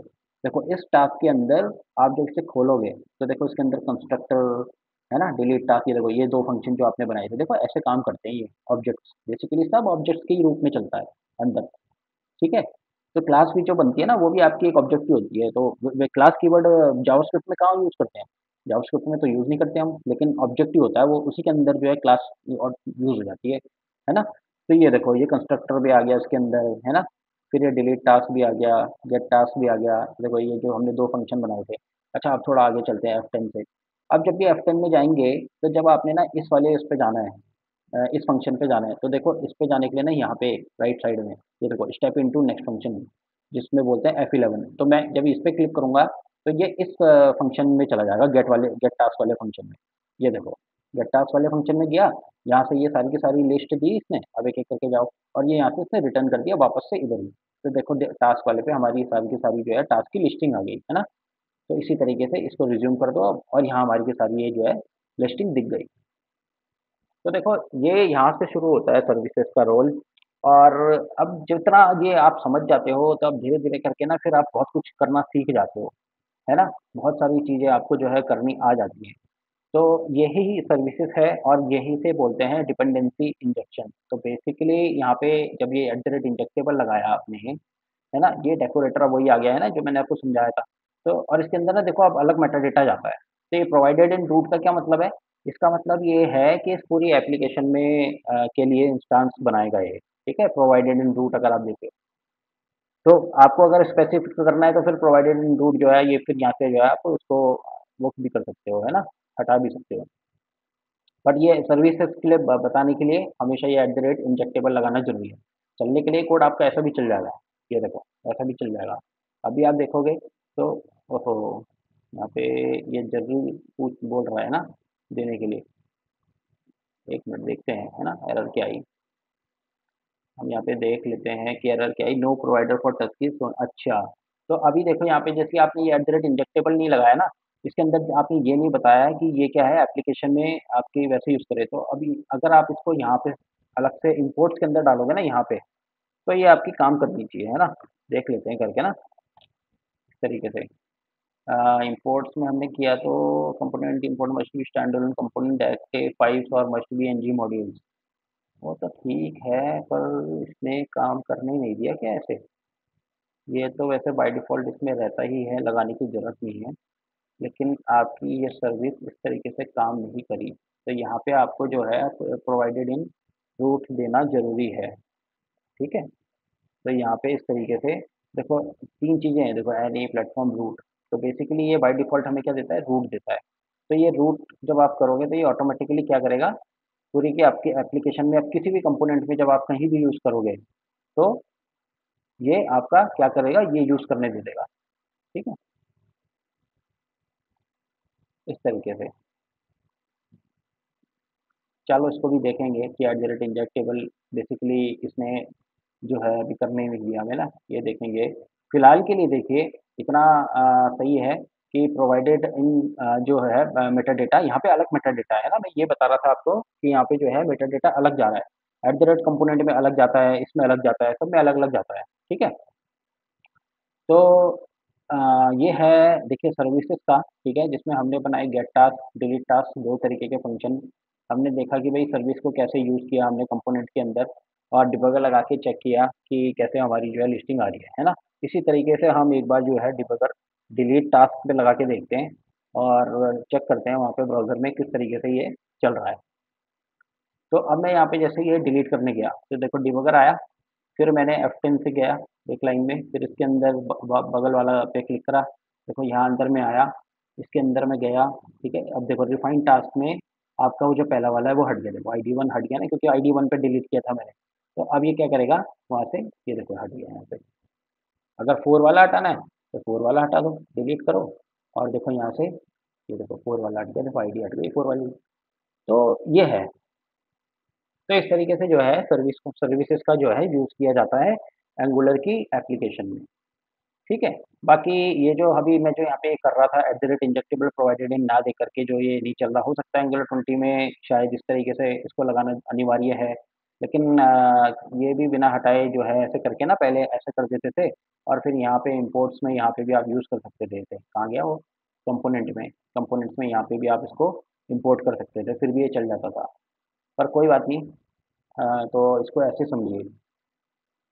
देखो इस टास्क के अंदर आप जब इसे खोलोगे तो देखो इसके अंदर कंस्ट्रक्टर है ना, डिलीट टास्क, ये देखो ये 2 फंक्शन जो आपने बनाए थे, देखो ऐसे काम करते हैं ये ऑब्जेक्ट्स, बेसिकली सब ऑब्जेक्ट्स के ही रूप में चलता है अंदर, ठीक है। तो क्लास भी जो बनती है ना वो भी आपकी एक ऑब्जेक्ट ही होती है। तो वे क्लास कीवर्ड जावास्क्रिप्ट में कहाँ यूज़ करते हैं? जावास्क्रिप्ट में तो यूज़ नहीं करते हम, लेकिन ऑब्जेक्ट ही होता है वो, उसी के अंदर जो है क्लास और यूज़ हो जाती है ना? तो ये देखो ये कंस्ट्रक्टर भी आ गया इसके अंदर, है ना? फिर ये डिलीट टास्क भी आ गया, गेट टास्क भी आ गया, देखो ये जो हमने 2 फंक्शन बनाए थे। अच्छा अब थोड़ा आगे चलते हैं F10 से। अब जब भी F10 में जाएँगे, तो जब आपने ना इस वाले इस पे जाना है, इस फंक्शन पे जाना है, तो देखो इस पे जाने के लिए ना यहाँ पे राइट साइड में ये देखो स्टेप इनटू नेक्स्ट फंक्शन जिसमें बोलते हैं F11, तो मैं जब इस पे क्लिक करूँगा तो ये इस फंक्शन में चला जाएगा, गेट टास्क वाले फंक्शन में। ये देखो गेट टास्क वाले फंक्शन में गया, यहाँ से ये सारी की सारी लिस्ट दी इसने, अब एक-एक करके जाओ और ये यहाँ से इसने रिटर्न कर दिया वापस से इधर ही। तो देखो टास्क वाले पे हमारी सारी की सारी जो है टास्क की लिस्टिंग आ गई, है ना? तो इसी तरीके से इसको रिज़्यूम कर दो अब और यहाँ हमारी की सारी ये जो है लिस्टिंग दिख गई। तो देखो ये यहाँ से शुरू होता है सर्विसेज का रोल। और अब जितना ये आप समझ जाते हो तो अब धीरे-धीरे करके ना फिर आप बहुत कुछ करना सीख जाते हो, है ना? बहुत सारी चीज़ें आपको जो है करनी आ जाती हैं। तो यही सर्विसेज है और यही से बोलते हैं डिपेंडेंसी इंजेक्शन। तो बेसिकली यहाँ पे जब ये एट द रेट इंजेक्टेबल लगाया आपने, है ना? ये डेकोरेटर अब वही आ गया है ना जो मैंने आपको समझाया था। तो और इसके अंदर ना देखो अब अलग मेटाडेटा जाता है। तो ये प्रोवाइडेड इन रूट का क्या मतलब है? इसका मतलब ये है कि इस पूरी एप्लीकेशन में के लिए इंस्टेंस बनाए गए हैं, ठीक है? प्रोवाइडेड इन रूट अगर आप देखें। तो आपको अगर स्पेसिफिक करना है तो फिर प्रोवाइडेड इन रूट जो है ये फिर यहाँ से जो है आप उसको वो भी कर सकते हो, है ना? हटा भी सकते हो। बट ये सर्विसेज़ के लिए बताने के लिए हमेशा ये एट द रेट इंजेक्टेबल लगाना ज़रूरी है। चलने के लिए कोड आपका ऐसा भी चल जाएगा, ये देखो, ऐसा भी चल जाएगा। अभी आप देखोगे तो ओहो! यहाँ पे ये ज़रूर पूछ बोल रहा है ना देने के लिए। 1 मिनट देखते हैं, है ना? एरर क्या आई? हम यहाँ पे देख लेते हैं कि एरर क्या आई, no provider for touch keys अच्छा। तो अभी देखो यहाँ पे जैसे आपने ये एट द रेट इंजेक्टेबल नहीं लगाया ना, इसके अंदर आपने ये नहीं बताया है कि ये क्या है एप्लीकेशन में आपकी वैसे यूज़ करें। तो अभी अगर आप इसको यहाँ पे अलग से इम्पोर्ट्स के अंदर डालोगे ना यहाँ पे, तो ये आपकी काम करनी चाहिए, है ना? देख लेते हैं करके ना इस तरीके से। इम्पोर्ट्स में हमने किया तो component import must be standalone component active files और मस्ट बी एनजी मॉड्यूल्स। वो तो ठीक है, पर इसने काम करने ही नहीं दिया क्या ऐसे? ये तो वैसे बाय डिफ़ॉल्ट इसमें रहता ही है, लगाने की ज़रूरत नहीं है। लेकिन आपकी ये सर्विस इस तरीके से काम नहीं करी। तो यहाँ पे आपको जो है प्रोवाइडेड इन रूट देना ज़रूरी है, ठीक है? तो यहाँ पे इस तरीके से देखो 3 चीज़ें हैं, देखो एनी प्लेटफ़ॉर्म रूट। तो बेसिकली ये बाय डिफ़ॉल्ट हमें क्या देता है? रूट देता है। तो ये रूट जब आप करोगे तो ये ऑटोमैटिकली क्या करेगा? पूरी की आपकी एप्लीकेशन में आप किसी भी कंपोनेंट में जब आप कहीं भी यूज़ करोगे, तो ये आपका क्या करेगा? ये यूज़ करने दे देगा, ठीक है? इस तरीके से। चलो इसको भी देखेंगे कि at the rate injectable basically इसने जो है अभी करने नहीं दिया हमें ना, ये देखेंगे। फिलहाल के लिए देखिए इतना सही है कि प्रोवाइडेड इन जो है मेटाडेटा यहाँ पे अलग मेटाडेटा है ना, मैं ये बता रहा था आपको कि यहाँ पे जो है मेटाडेटा अलग जा रहा है। एट द रेट कंपोनेंट में अलग जाता है, इसमें अलग जाता है, सब में अलग-अलग जाता है, ठीक है? तो अ, ये है देखिए सर्विसेज का, ठीक है, जिसमें हमने बनाए गेट टास्क, डिलीट टास्क 2 तरीके के फंक्शन। हमने देखा कि भई सर्विस को कैसे यूज़ किया हमने कंपोनेंट के अंदर और डिबगर लगा के चेक किया कि कैसे हमारी जो है लिस्टिंग आ रही है ना? इसी तरीके से हम एक बार जो है डिबगर डिलीट टास्क पे लगा के देखते हैं और चेक करते हैं वहाँ पे ब्राउज़र में किस तरीके से ये चल रहा है। तो अब मैं यहाँ पे जैसे ये डिलीट करने गया, तो देखो डिबगर आया, फिर मैंने F10 से गया एक लाइन में, फिर इसके अंदर बगल वाला पे क्लिक करा, देखो यहाँ अंदर में आया, इसके अंदर में गया, ठीक है। अब देखो रिफाइंड टास्क में आपका वो जो पहला वाला है वो हट गया, देखो ID1 हट गया ना, क्योंकि ID1 पे डिलीट किया था मैंने। तो अब ये क्या करेगा वहाँ से, ये देखो हट गया यहाँ पे। अगर 4 वाला हटाना है तो 4 वाला हटा दो, डिलीट करो और देखो यहाँ से ये देखो 4 वाला हट गया, देखो ID हट गई 4 वाली। तो ये है। तो इस तरीके से जो है सर्विसेज का जो है यूज़ किया जाता है एंगुलर की एप्लीकेशन में, ठीक है। बाकी ये जो अभी मैं जो यहाँ पे कर रहा था इंजेक्टेबल प्रोवाइडेड इन ना दे करके जो ये नहीं चल रहा, हो सकता है एंगुलर 20 में शायद इस तरीके से इसको लगाना अनिवार्य है। लेकिन ये भी बिना हटाए जो है ऐसे करके ना पहले ऐसे कर देते थे और फिर यहाँ पे इंपोर्ट्स में यहाँ पे भी आप यूज़ कर सकते थे। कहाँ गया वो? कंपोनेंट्स में यहाँ पे भी आप इसको इंपोर्ट कर सकते थे, फिर भी ये चल जाता था। पर कोई बात नहीं, तो इसको ऐसे समझिए।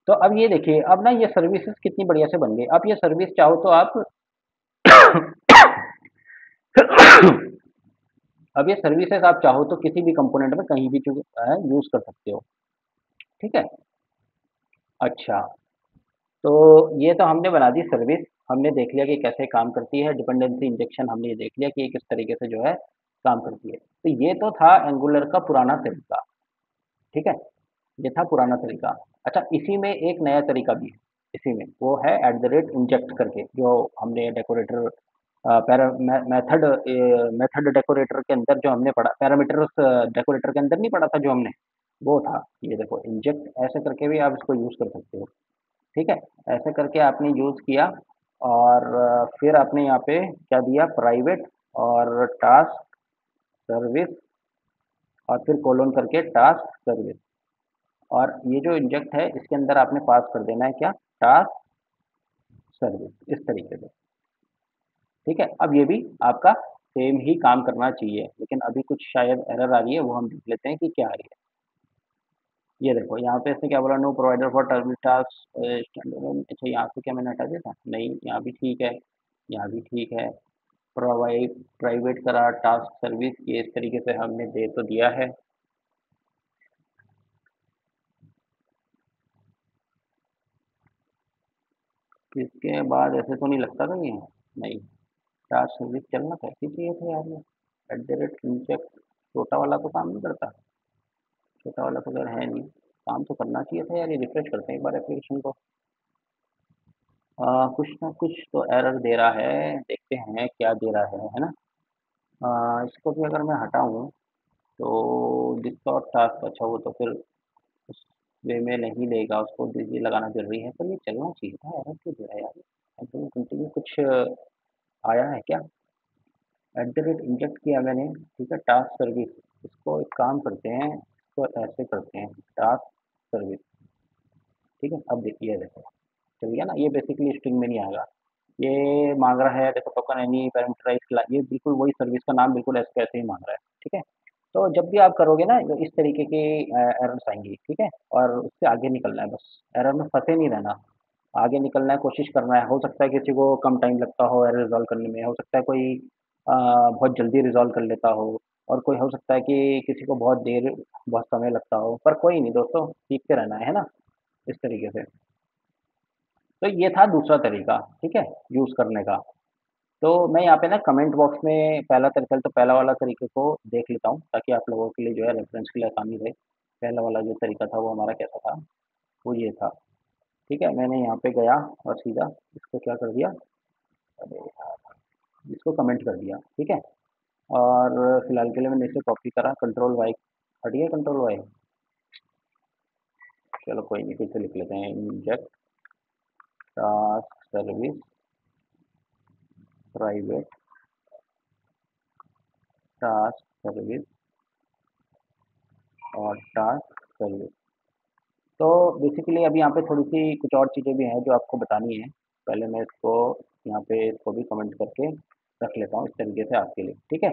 तो अब ये देखिए, अब ना ये सर्विसेज़ कितनी बढ़िया से बन गई। अब ये सर्विस चाहो तो आप अब ये सर्विसेज़ आप चाहो तो किसी भी कंपोनेंट में कहीं भी यूज़ कर सकते हो, ठीक है? अच्छा, तो ये तो हमने बना दी सर्विस, हमने देख लिया कि कैसे काम करती है, डिपेंडेंसी इंजेक्शन हमने ये देख लिया कि ये किस तरीके से जो है काम करती है। तो ये तो था एंगुलर का पुराना तरीका, ठीक है? ये था पुराना तरीका। अच्छा, इसी में एक नया तरीका भी है, इसी में, वो है इंजेक्ट करके, जो हमने डेकोरेटर मेथड डेकोरेटर के अंदर जो हमने पढ़ा, पैरामीटर्स डेकोरेटर के अंदर नहीं पढ़ा था जो हमने, वो था। ये देखो इंजेक्ट ऐसे करके भी आप इसको यूज़ कर सकते हो, ठीक है। ऐसे करके आपने यूज़ किया और फिर आपने यहाँ पे क्या दिया, प्राइवेट और टास्क सर्विस और फिर कोलोन करके टास्क सर्विस, और ये जो इंजेक्ट है इसके अंदर आपने पास कर देना है क्या, टास्क सर्विस, इस तरीके से, ठीक है। अब ये भी आपका सेम ही काम करना चाहिए, लेकिन अभी कुछ शायद एरर आ रही है, वो हम देख लेते हैं कि क्या आ रही है। ये देखो यहाँ पे इसने क्या बोला, no provider for terminal task standalone. अच्छा, यहाँ से क्या मैंने हटा दिया था? नहीं, यहाँ भी ठीक है, यहाँ भी ठीक है। प्रोवाइड प्राइवेट करा टास्क सर्विस, ये इस तरीके से हमने दे तो दिया है। इसके बाद ऐसे तो नहीं लगता कहीं है, नहीं। टास्क सर्विस चलना कैसे चाहिए था यार, ये इंजेक्ट छोटा वाला तो काम नहीं करता, छोटा वाला तो अगर है नहीं, काम तो करना चाहिए था यार। ये रिफ्रेश करते हैं एक बार एप्लीकेशन को। कुछ ना कुछ तो एरर दे रहा है, देखते हैं क्या दे रहा है ना। इसको भी अगर मैं हटाऊँ तो डिस्टॉर्ट टास्क, अच्छा वो तो फिर उस वे में नहीं लेगा, उसको बिज़ी लगाना ज़रूरी है, पर ये चलना चाहिए था, एरर क्यों दे रहा है यार? कंटिन्यू कंटिन्यू कुछ आया है क्या? इंजेक्ट किया मैंने, ठीक है, टास्क सर्विस। इसको एक काम करते हैं, इसको ऐसे करते हैं, टास्क सर्विस, ठीक है। अब देखिए, ये देखो चल गया ना, ये बेसिकली स्ट्रिंग में नहीं आएगा। ये माँग रहा है देखो, टोकन एनी पैरामीटराइज्ड क्लास, ये बिल्कुल वही सर्विस का नाम बिल्कुल ऐसे कैसे ही माँग रहा है, ठीक है। तो जब भी आप करोगे ना, तो इस तरीके की एरर्स आएँगी, ठीक है, और उससे आगे निकलना है बस, एरर में फँसे नहीं रहना, आगे निकलना है, कोशिश करना है। हो सकता है किसी को कम टाइम लगता हो एरर रिज़ॉल्व करने में, हो सकता है कोई बहुत जल्दी रिज़ॉल्व कर लेता हो, और कोई हो सकता है कि किसी को बहुत समय लगता हो, पर कोई नहीं दोस्तों, सीखते रहना है ना? इस तरीके से। तो ये था दूसरा तरीका, ठीक है, यूज़ करने का। तो मैं यहाँ पे ना कमेंट बॉक्स में पहला वाला तरीके को देख लेता हूँ, ताकि आप लोगों के लिए जो है रेफ़रेंस के लिए आसानी रहे। पहला वाला जो तरीका था वो हमारा कैसा था? वो ये था, ठीक है। मैंने यहाँ पे गया और सीधा इसको क्या कर दिया, अरे यार! इसको कमेंट कर दिया, ठीक है। और फिलहाल के लिए मैंने इसे कॉपी करा, कंट्रोल वाई, हट गया कंट्रोल वाई। चलो कोई नहीं, फिर से लिख लेते हैं, inject task service private task service और टास्क सर्विस। तो बेसिकली अभी यहाँ पे थोड़ी-सी कुछ और चीज़ें भी हैं जो आपको बतानी है। पहले मैं इसको यहाँ पे इसको भी कमेंट करके रख लेता हूँ इस तरीके से आपके लिए, ठीक है।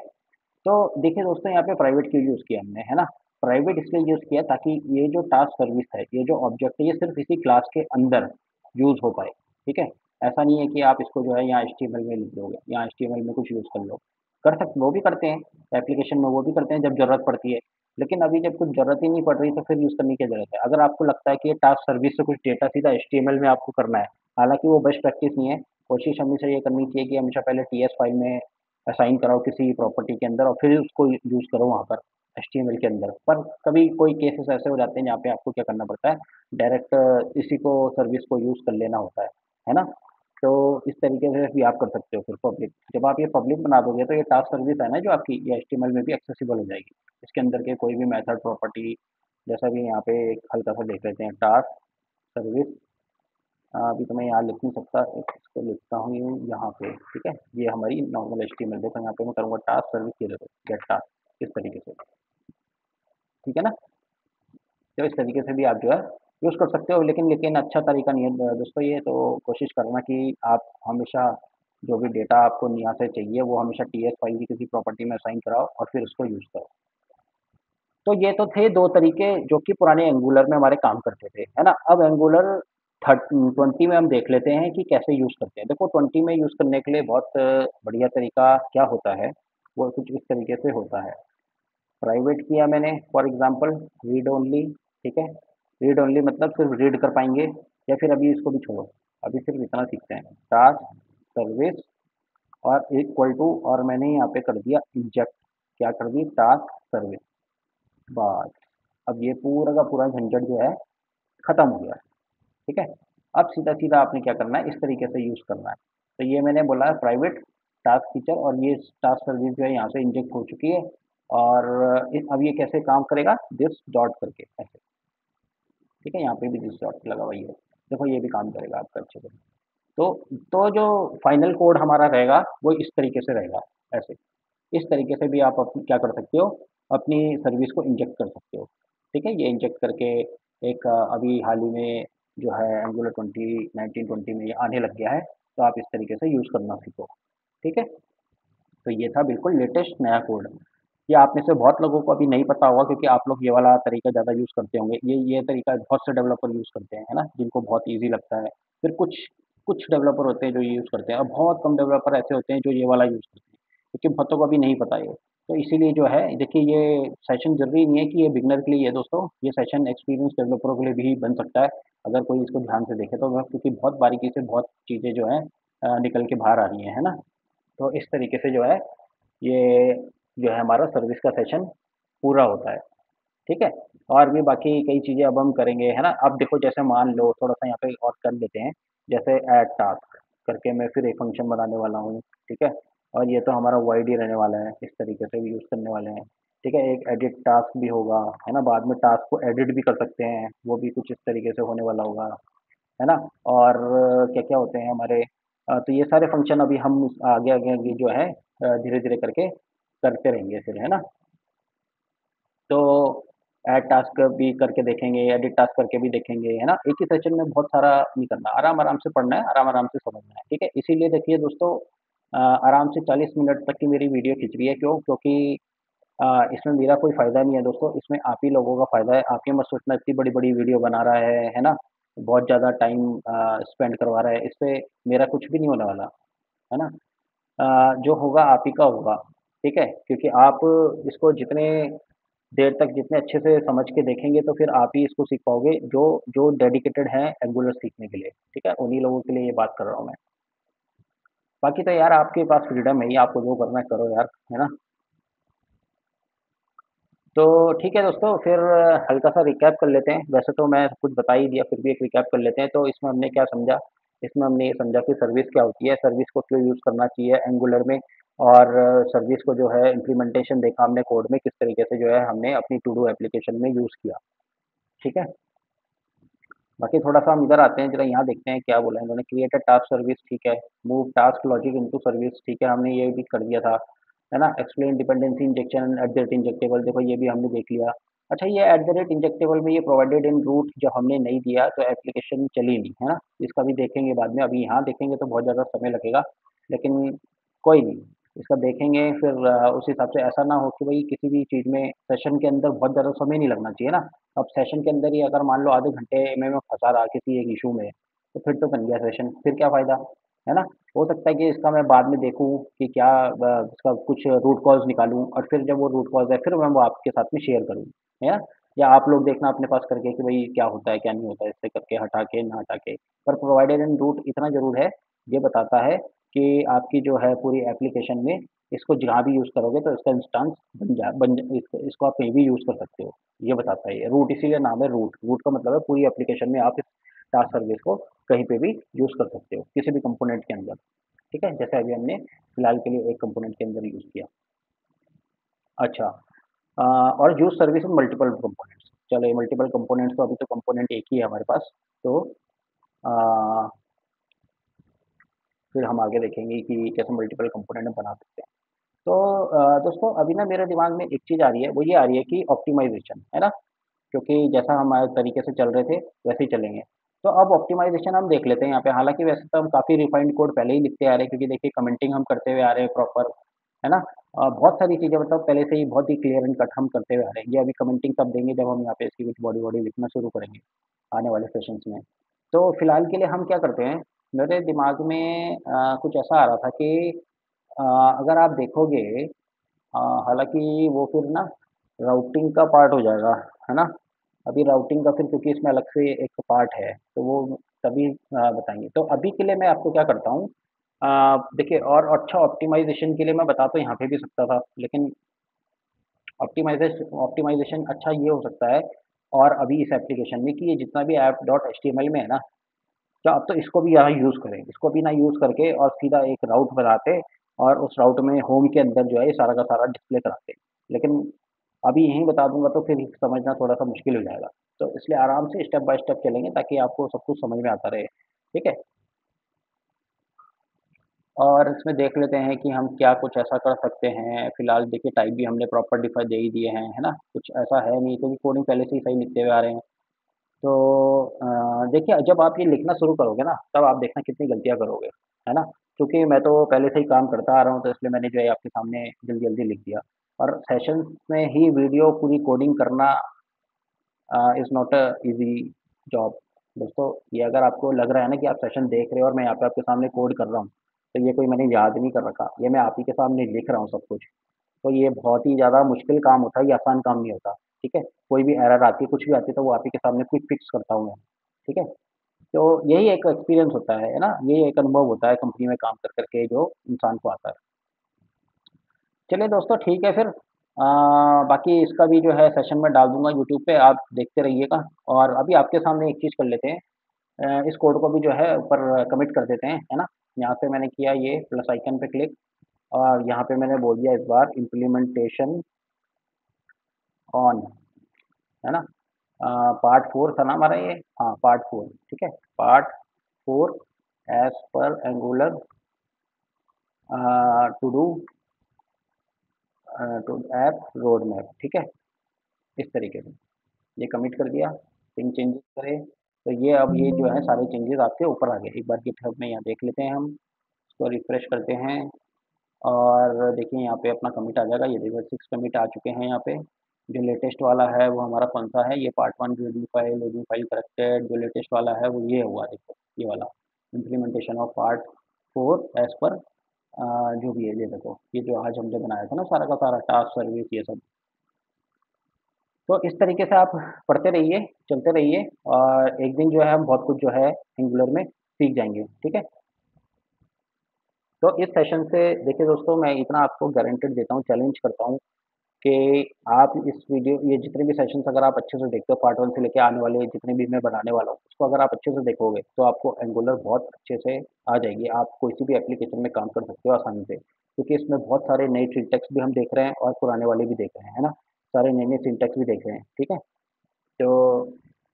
तो देखिए दोस्तों, यहाँ पे प्राइवेट क्यों यूज़ किया हमने, है ना? प्राइवेट इसलिए यूज़ किया ताकि ये जो टास्क सर्विस है, ये जो ऑब्जेक्ट है, ये सिर्फ़ इसी क्लास के अंदर यूज़ हो पाए, ठीक है? ऐसा नहीं है कि आप इसको जो है यहाँ एचटीएमएल में लिख दोगे, यहाँ एचटीएमएल में कुछ यूज़ कर लो। कर सक वो भी करते हैं, एप्लीकेशन में वो भी करते हैं जब ज़रूरत पड़ती है। लेकिन अभी जब कुछ ज़रूरत ही नहीं पड़ रही तो फिर यूज़ करने की क्या ज़रूरत है? अगर आपको लगता है कि ये टास्क सर्विस से कुछ डेटा सीधा एचटीएमएल में आपको करना है, हालाँकि वो बेस्ट प्रैक्टिस नहीं है। कोशिश हमेशा ये करनी चाहिए कि हमेशा पहले टीएस फ़ाइल में असाइन कराओ किसी प्रॉपर्टी के अंदर और फिर उसको यूज़ करो वहाँ पर एचटीएमएल के अंदर। पर कभी कोई केसेस ऐसे हो जाते हैं जहाँ पे आपको क्या करना पड़ता है, डायरेक्ट इसी को सर्विस को यूज़ कर लेना होता है ना? तो इस तरीके से भी आप कर सकते हो फिर पब्लिक। जब आप ये पब्लिक बना दोगे तो ये टास्क सर्विस है ना जो आपकी, ये एचटीएमएल में भी एक्सेसिबल हो जाएगी। इसके अंदर के कोई भी मेथड प्रॉपर्टी, जैसा भी यहाँ पे एक हल्का सा देख लेते हैं, टास्क सर्विस। अभी तो मैं यहाँ लिख नहीं सकता, इसको लिखता हूँ यहाँ पे, ठीक है। ये हमारी नॉर्मल एचटीएमएल, देखो यहाँ पे मैं करूँगा टास्क सर्विस, ये देखो गेट टास्क, इस तरीके से, ठीक है ना। तो इस तरीके से भी आप जो है यूज़ कर सकते हो, लेकिन लेकिन अच्छा तरीका नहीं है दोस्तों ये। तो कोशिश करना कि आप हमेशा जो भी डेटा आपको यहाँ से चाहिए वो हमेशा टीएस फाइल की किसी प्रॉपर्टी में असाइन कराओ और फिर उसको यूज़ करो। तो ये तो थे 2 तरीके जो कि पुराने एंगुलर में हमारे काम करते थे, है ना? अब एंगुलर 20 में हम देख लेते हैं कि कैसे यूज़ करते हैं। देखो 20 में यूज़ करने के लिए बहुत बढ़िया तरीका क्या होता है, वो कुछ इस तरीके से होता है। प्राइवेट किया मैंने फॉर एग्ज़ाम्पल रीड ओनली, ठीक है? रीड ओनली मतलब सिर्फ़ रीड कर पाएँगे, या फिर अभी इसको भी छोड़ो, अभी सिर्फ़ इतना सीखते हैं। टास्क, सर्विस और इक्वल टू, और मैंने यहाँ पे कर दिया इंजेक्ट, क्या कर दी? Task service. बस, अब ये पूरा का पूरा झंझट जो है खत्म हो गया, ठीक है। अब सीधा-सीधा आपने क्या करना है, इस तरीके से यूज़ करना है। तो ये मैंने बोला है प्राइवेट टास्क फीचर, और ये टास्क सर्विस जो है यहाँ से इंजेक्ट हो चुकी है। और अब ये कैसे काम करेगा, दिस डॉट करके ऐसे, ठीक है। यहाँ पे भी दिस डॉट लगा हुआ ही है, देखो ये भी काम करेगा आपका अच्छे से। तो जो फाइनल कोड हमारा रहेगा वो इस तरीके से रहेगा, ऐसे। इस तरीके से भी आप क्या कर सकते हो, अपनी सर्विस को इंजेक्ट कर सकते हो, ठीक है। ये इंजेक्ट करके एक अभी हाल ही में जो है एंगुलर 1920 में ये आने लग गया है, तो आप इस तरीके से यूज़ करना सीखो, ठीक है। तो ये था बिल्कुल लेटेस्ट नया कोड। ये आप में से बहुत लोगों को अभी नहीं पता होगा, क्योंकि आप लोग ये वाला तरीका ज़्यादा यूज़ करते होंगे। ये तरीका बहुत से डेवलपर यूज़ करते हैं, है ना? जिनको बहुत ईज़ी लगता है। फिर कुछ कुछ डेवलपर होते हैं जो ये यूज़ करते हैं, और बहुत कम डेवलपर ऐसे होते हैं जो ये वाला यूज़ करते हैं, क्योंकि बहुतों को अभी नहीं पता ये। तो इसीलिए जो है देखिए, ये सेशन ज़रूरी नहीं है कि ये बिगिनर के लिए है दोस्तों, ये सेशन एक्सपीरियंस डेवलपरों के लिए भी बन सकता है, अगर कोई इसको ध्यान से देखे तो। वह क्योंकि बहुत बारीकी से बहुत चीज़ें जो हैं निकल के बाहर आ रही हैं, है ना? तो इस तरीके से जो है ये जो है हमारा सर्विस का सेशन पूरा होता है, ठीक है? और भी बाकी कई चीज़ें अब हम करेंगे, है ना? अब देखो जैसे मान लो थोड़ा-सा यहाँ पे और कर लेते हैं, जैसे ऐड टास्क करके मैं फिर एक फ़ंक्शन बनाने वाला हूँ, ठीक है? और ये तो हमारा वॉइड ही रहने वाला है, इस तरीके से भी यूज़ करने वाले हैं, ठीक है? एक एडिट टास्क भी होगा, है ना? बाद में टास्क को एडिट भी कर सकते हैं, वो भी कुछ इस तरीके से होने वाला होगा, है ना? और क्या-क्या होते हैं हमारे, तो ये सारे फ़ंक्शन अभी हम आगे-आगे जो है धीरे-धीरे करके करते रहेंगे फिर, है ना? तो ऐड टास्क भी करके देखेंगे, एडिट टास्क करके भी देखेंगे, है ना? एक ही सेशन में बहुत सारा नहीं करना, आराम-आराम से पढ़ना है, आराम-आराम से समझना है, ठीक है? इसीलिए देखिए दोस्तों, आराम से 40 मिनट तक की मेरी वीडियो खींच रही है, क्यों? क्योंकि इसमें मेरा कोई फ़ायदा नहीं है दोस्तों, इसमें आप ही लोगों का फ़ायदा है। आप ये मत सोचना इतनी बड़ी-बड़ी वीडियो बना रहा है ना? बहुत ज़्यादा टाइम स्पेंड करवा रहा है, इससे मेरा कुछ भी नहीं होने वाला, है ना? जो होगा आप ही का होगा, ठीक है? क्योंकि आप इसको जितने देर तक जितने अच्छे से समझ के देखेंगे तो फिर आप ही इसको सीख पाओगे, जो जो डेडिकेटेड हैं एंगुलर सीखने के लिए, ठीक है? उन्हीं लोगों के लिए ये बात कर रहा हूँ मैं। बाकी तो यार आपके पास फ्रीडम है ही, आपको जो करना है करो यार, है ना? तो ठीक है दोस्तों, फिर हल्का-सा रिकैप कर लेते हैं। वैसे तो मैं सब कुछ बता ही दिया, फिर भी एक रिकैप कर लेते हैं। तो इसमें हमने क्या समझा? इसमें हमने ये समझा कि सर्विस क्या होती है, सर्विस को क्यों यूज़ करना चाहिए एंगुलर में, और सर्विस को जो है इम्प्लीमेंटेशन देखा हमने कोड में, किस तरीके से जो है हमने अपनी टू डू एप्लीकेशन में यूज़ किया, ठीक है? बाकी थोड़ा-सा हम इधर आते हैं, ज़रा यहाँ देखते हैं क्या बोला है इन्होंने। क्रिएट अ टास्क सर्विस, ठीक है। Move task logic into service, ठीक है, हमने ये भी कर दिया था, है ना? Explain dependency injection at that injectable, देखो ये भी हमने देख लिया। अच्छा, ये एट द रेट इंजेक्टेबल में ये प्रोवाइडेड इन रूट जब हमने नहीं दिया तो एप्लीकेशन चली नहीं, है ना? इसका भी देखेंगे बाद में, अभी यहाँ देखेंगे तो बहुत ज़्यादा समय लगेगा, लेकिन कोई नहीं, इसका देखेंगे फिर उस हिसाब से ऐसा ना हो कि भई किसी भी चीज़ में सेशन के अंदर बहुत ज़्यादा समय नहीं लगना चाहिए ना। अब सेशन के अंदर ही अगर मान लो आधे घंटे में मैं फँसा रहा किसी एक इश्यू में, तो फिर तो बन गया सेशन, फिर क्या फ़ायदा, है ना? हो सकता है कि इसका मैं बाद में देखूँ कि क्या इसका कुछ रूट कॉज़ निकालूँ और फिर जब वो रूट कॉज़ है, फिर मैं वो आपके साथ में शेयर करूँ, है ना? या आप लोग देखना अपने पास करके कि भई क्या होता है, क्या नहीं होता है, इससे करके हटा के, ना हटा के। पर प्रोवाइडेड इन रूट इतना ज़रूर है, ये बताता है कि आपकी जो है पूरी एप्लीकेशन में इसको जहाँ भी यूज़ करोगे तो इसका इंस्टेंस बन जा इसको आप कहीं भी यूज़ कर सकते हो, ये बताता है ये। रूट इसीलिए नाम है रूट, रूट का मतलब है पूरी एप्लीकेशन में आप इस टास्क सर्विस को कहीं पे भी यूज़ कर सकते हो, किसी भी कंपोनेंट के अंदर, ठीक है? जैसे अभी हमने फिलहाल के लिए एक कंपोनेंट के अंदर यूज़ किया। अच्छा, और use service in multiple components. चलो ये मल्टीपल कंपोनेंट्स तो अभी तो कंपोनेंट एक ही है हमारे पास, तो अ, फिर हम आगे देखेंगे कि कैसे मल्टीपल कंपोनेंट हम बना सकते हैं। तो दोस्तों अभी ना मेरे दिमाग में एक चीज़ आ रही है, वो ये आ रही है कि ऑप्टिमाइज़ेशन, है ना? क्योंकि जैसा हमारे तरीके से चल रहे थे, वैसे ही चलेंगे। तो अब ऑप्टिमाइज़ेशन हम देख लेते हैं यहाँ पे, हालाँकि वैसे तो हम काफ़ी रिफाइंड कोड पहले ही लिखते आ रहे हैं क्योंकि देखिए कमेंटिंग हम करते हुए आ रहे हैं प्रॉपर, है ना? बहुत सारी चीज़ें मतलब पहले से ही बहुत ही क्लियर एंड कट हम करते हुए आ रहे हैं। ये अभी कमेंटिंग तब देंगे जब हम यहाँ पे इसकी कुछ बॉडी-वॉडी लिखना शुरू करेंगे, आने वाले सेशंस में। तो फिलहाल के लिए हम क्या करते हैं, मेरे दिमाग में कुछ ऐसा आ रहा था कि अ, अगर आप देखोगे हालाँकि वो फिर ना राउटिंग का पार्ट हो जाएगा, है ना? अभी राउटिंग का फिर क्योंकि इसमें अलग से एक पार्ट है, तो वो तभी बताएँगे। तो अभी के लिए मैं आपको क्या करता हूँ देखिए और अच्छा ऑप्टिमाइज़ेशन के लिए मैं बता तो यहाँ पे भी सकता था, लेकिन ऑप्टिमाइज़ेशन अच्छा ये हो सकता है और अभी इस एप्लीकेशन में कि ये जितना भी ऐप डॉट एचटीएमएल में है ना, तो आप तो इसको भी यहाँ यूज़ करें। इसको भी ना यूज़ करके और सीधा एक राउट बनाते और उस राउट में होम के अंदर जो है ये सारा का सारा डिस्प्ले कराते। लेकिन अभी यहीं बता दूँगा तो फिर समझना थोड़ा-सा मुश्किल हो जाएगा। तो इसलिए आराम से स्टेप बाय स्टेप चलेंगे ताकि आपको सब कुछ समझ में आता रहे। ठीक है? और इसमें देख लेते हैं कि हम क्या कुछ ऐसा कर सकते हैं। फिलहाल देखिए टाइप भी हमने प्रॉपर डिफाइ दे ही दिए हैं, है ना? कुछ ऐसा है नहीं क्योंकि कोडिंग पहले से ही सही लिखते हुए आ रहे हैं। तो देखिए जब आप ये लिखना शुरू करोगे ना, तब आप देखना कितनी गलतियाँ करोगे, है ना? क्योंकि मैं तो पहले से ही काम करता आ रहा हूँ, तो इसलिए मैंने जो है आपके सामने जल्दी-जल्दी लिख दिया। और सेशंस में ही वीडियो पूरी कोडिंग करना is not a easy job. दोस्तों, ये अगर आपको लग रहा है ना कि आप सेशन देख रहे हो और मैं यहाँ पे आपके सामने कोड कर रहा हूँ, तो ये कोई मैंने याद नहीं कर रखा, ये मैं आप ही के सामने लिख रहा हूँ सब कुछ। तो ये बहुत ही ज़्यादा मुश्किल काम होता है, ये आसान काम नहीं होता, ठीक है? कोई भी एरर आती है, कुछ भी आती है, तो वो आप ही के सामने क्विक फिक्स करता हूँ मैं, ठीक है? तो यही एक एक्सपीरियंस होता है ना? यही एक अनुभव होता है कंपनी में काम कर के जो इंसान को आता है। चलिए दोस्तों ठीक है फिर बाकी इसका भी जो है सेशन मैं डाल दूँगा यूट्यूब पे, आप देखते रहिएगा और अभी आपके सामने एक चीज़ कर लेते हैं इस कोड को भी जो है ऊपर कमिट कर देते हैं, है ना? यहाँ पे मैंने किया ये प्लस आइकन पे क्लिक और यहाँ पे मैंने बोल दिया इस बार इम्प्लीमेंटेशन ऑन, है ना? पार्ट 4 था ना हमारा ये? हाँ, पार्ट 4 ठीक है? Part 4 as per Angular to do to app road map ठीक है? इस तरीके से। ये कमिट कर दिया, पिन चेंजेस करे, तो ये अब ये जो है सारे चेंजेस आपके ऊपर आ गए। एक बार गिटहब में यहाँ देख लेते हैं हम, इसको रिफ्रेश करते हैं और देखिए यहाँ पे अपना कमिट आ जाएगा। ये देखिए 6 कमिट आ चुके हैं यहाँ पे। जो लेटेस्ट वाला है वो हमारा कौन-सा है, ये पार्ट 1 लोडिंग फाइल करेक्टेड जो लेटेस्ट वाला है वो ये हुआ देखो, ये वाला। इम्प्लीमेंटेशन ऑफ पार्ट 4 एज़ पर जो भी है ये देखो, ये जो आज हमने बनाया था ना सारा का सारा टास्क सर्विस ये सब। तो इस तरीके से आप पढ़ते रहिए, चलते रहिए और एक दिन जो है हम बहुत कुछ जो है एंगुलर में सीख जाएँगे, ठीक है? तो इस सेशन से देखिए दोस्तों मैं इतना आपको गारंटेड देता हूँ, चैलेंज करता हूँ कि आप इस वीडियो ये जितने भी सेशंस अगर आप अच्छे से देखते हो पार्ट 1 से लेके आने वाले जितने भी मैं बनाने वाला हूँ, उसको अगर आप अच्छे से देखोगे, तो आपको एंगुलर बहुत अच्छे से आ जाएगी। आप कोई-सी भी एप्लीकेशन में काम कर सकते हो आसानी से, क्योंकि इसमें बहुत सारे नए सिंटैक्स भी हम देख रहे हैं और पुराने वाले भी देख रहे हैं, है ना? सारे नए-नए सिंटैक्स भी देख रहे हैं, ठीक है? तो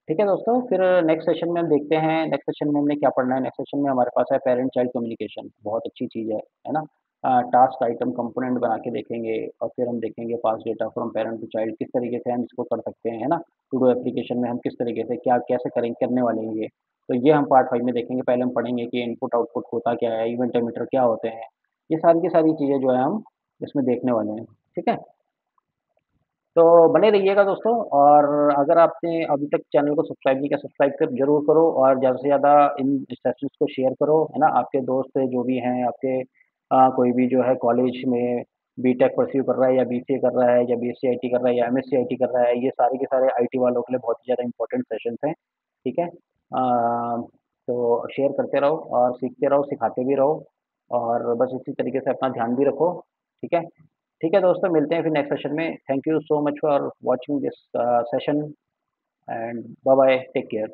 ठीक है दोस्तों, फिर नेक्स्ट सेशन में हम देखते हैं, नेक्स्ट सेशन में हमने क्या पढ़ना है, नेक्स्ट सेशन में हमारे पास है पैरेंट चाइल्ड कम्युनिकेशन, बहुत अच्छी चीज़ है ना? टास्क आइटम कंपोनेंट बना के देखेंगे और फिर हम देखेंगे pass data from parent to child किस तरीके से हम इसको कर सकते हैं, है ना? टू डू एप्लीकेशन में हम किस तरीके से क्या कैसे करेंगे करने वाले हैं ये। तो ये हम पार्ट 5 में देखेंगे। पहले हम पढ़ेंगे कि इनपुट आउटपुट होता क्या है, इवेंट एमीटर क्या होते हैं। ये सारी की सारी चीज़ें जो है हम इसमें देखने वाले हैं, ठीक है? तो बने रहिएगा दोस्तों, और अगर आपने अभी तक चैनल को सब्सक्राइब नहीं किया, सब्सक्राइब कर ज़रूर करो और ज़्यादा से ज़्यादा इन सेशंस को शेयर करो, है ना? आपके दोस्त जो भी हैं, आपके कोई भी जो है कॉलेज में बीटेक परस्यू कर रहा है या बीसीए कर रहा है या बीएससी आईटी कर रहा है या एमएससी आईटी कर रहा है, ये सारे के सारे आईटी वालों के लिए बहुत ही ज़्यादा इम्पोर्टेंट सेशंस हैं, ठीक है? तो शेयर करते रहो और सीखते रहो, सिखाते भी रहो, और बस इसी तरीके से अपना ध्यान भी रखो, ठीक है? ठीक है दोस्तों, मिलते हैं फिर नेक्स्ट सेशन में। Thank you so much for watching this session and bye bye, take care.